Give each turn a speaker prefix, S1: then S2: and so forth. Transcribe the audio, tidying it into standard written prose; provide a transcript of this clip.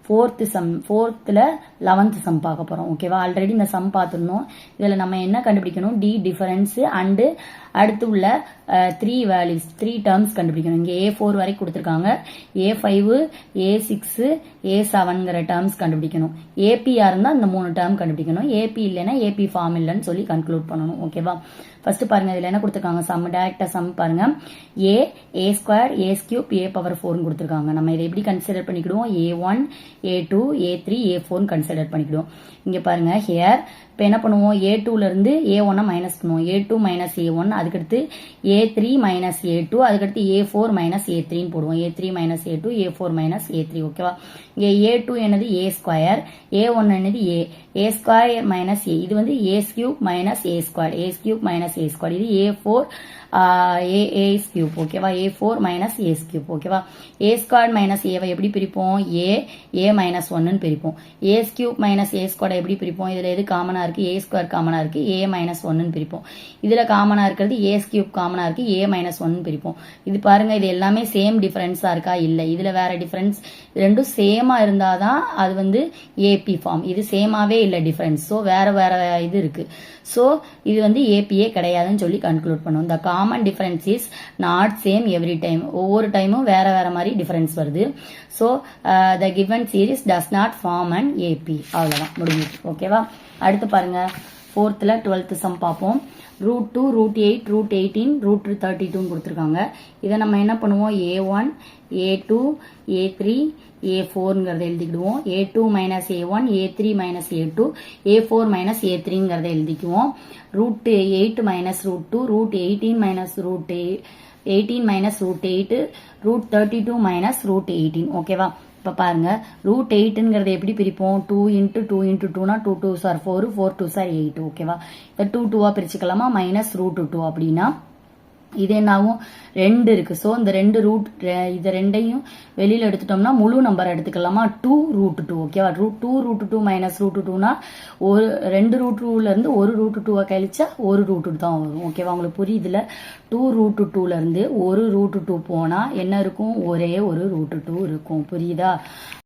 S1: ஃபோர்த்தில் 11th some பார்க்க போகிறோம். ஓகேவா, ஆல்ரெடி இந்த சம் பார்த்துருந்தோம். இதில் நம்ம என்ன கண்டுபிடிக்கணும், டி டிஃபரன்ஸ் அண்டு அடுத்து உள்ள 3 வேல்யூஸ் 3 டேர்ம்ஸ் கண்டுபிடிக்கணும். இங்கே A4 வரைக்கும் கொடுத்துருக்காங்க. A5 A6 A7ங்கிற டேர்ம்ஸ் கண்டுபிடிக்கணும். ஏபியா இருந்தால் இந்த 3 டேர்ம் கண்டுபிடிக்கணும். ஏபி இல்லைன்னா ஏபி ஃபார்ம் இல்லைன்னு சொல்லி கன்க்ளூட் பண்ணணும். ஓகேவா, ஃபர்ஸ்ட் பாருங்க, இதில் என்ன கொடுத்துருக்காங்க, சம் டேரக்டா சம் பாருங்க. A² A³ A⁴ கொடுத்துருக்காங்க. நம்ம இதை எப்படி consider பண்ணிக்கிடுவோம், A1 A2 A3 A4 consider பண்ணிக்கிடுவோம். இங்க பாருங்க, ஹியர் இப்போ என்ன பண்ணுவோம், A2ல இருந்து A1 மைனஸ் பண்ணுவோம். A2 மைனஸ் A1, அதுக்கடுத்து A3 மைனஸ் A2, அதுக்கடுத்து A4 மைனஸ் A3 போடுவோம். A3 minus A2 A4 minus A3. ஓகேவா, இங்கே A2 என்னது A², A1 என்னது A² மைனஸ் A, இது வந்து A³ minus A² minus A², இது A4 A3. ஓகேவா, A4 மைனஸ் A3. ஓகேவா, A² மைனஸ் ஏவை எப்படி பிரிப்போம், A மைனஸ் 1ன்னு பிரிப்போம். A³ மைனஸ் A² எப்படி பிரிப்போம், இதுல எது காமனா இருக்கு, A² காமனா இருக்கு, A மைனஸ் 1ன்னு பிரிப்போம். இதுல காமனா இருக்கிறது A³ காமனா இருக்கு, A மைனஸ் 1ன்னு பிரிப்போம். இது பாருங்க, இது எல்லாமே சேம் டிஃபரன்ஸா இருக்கா, இல்ல இதுல வேற டிஃபரன்ஸ், ரெண்டும் சேமா இருந்தாதான் அது வந்து ஏபி ஃபார்ம். இது சேமாவே இல்ல டிஃபரன்ஸ், ஸோ வேற வேற இது இருக்கு. ஸோ இது வந்து ஏபிஏ கிடையாதுன்னு சொல்லி கன்க்ளூட் பண்ணும். The common difference is not same every time. ஒவ்வொரு டைமும் வேற வேற மாதிரி டிஃபரன்ஸ் வருது. So the given series does not form and AP. அவ்வளோதான், முடிஞ்சிச்சு. ஓகேவா, அடுத்து பாருங்க, 4th 12th சம் பார்ப்போம். √2 √8 √18 √32 கொடுத்துருக்காங்க. இதை நம்ம என்ன பண்ணுவோம், A1 A2 A3 A4ங்கிறத எழுதிக்கிடுவோம். A2 minus A1 A3 minus A2 A4 minus A3ங்கிறத எழுதிக்குவோம். √8 மைனஸ் √2 √18 மைனஸ் √18 மைனஸ் √8 √32 மைனஸ் √18. ஓகேவா, இப்போ பாருங்க, √8ங்கிறத எப்படி பிரிப்போம், 2 × 2 × 2னா 2 2s are 4 4 2s are 8. ஓகேவா, இதை 2 2வா பிரிச்சுக்கலாமா, மைனஸ் √2 அப்படின்னா இது என்னாகும், 2 இருக்கு. ஸோ இந்த 2 இது ரெண்டையும் வெளியில எடுத்துட்டோம்னா முழு நம்பர் எடுத்துக்கலாமா, 2 √2. ஓகேவா, 2 √2 மைனஸ் √2னா ஒரு 2 √2ல இருந்து ஒரு √2 கழிச்சா ஒரு √2 தான் வரும். ஓகேவா, உங்களுக்கு புரியுதுல, 2 √2ல இருந்து ஒரு √2 போனா என்ன இருக்கும், ஒரே ஒரு √2 இருக்கும். புரியுதா?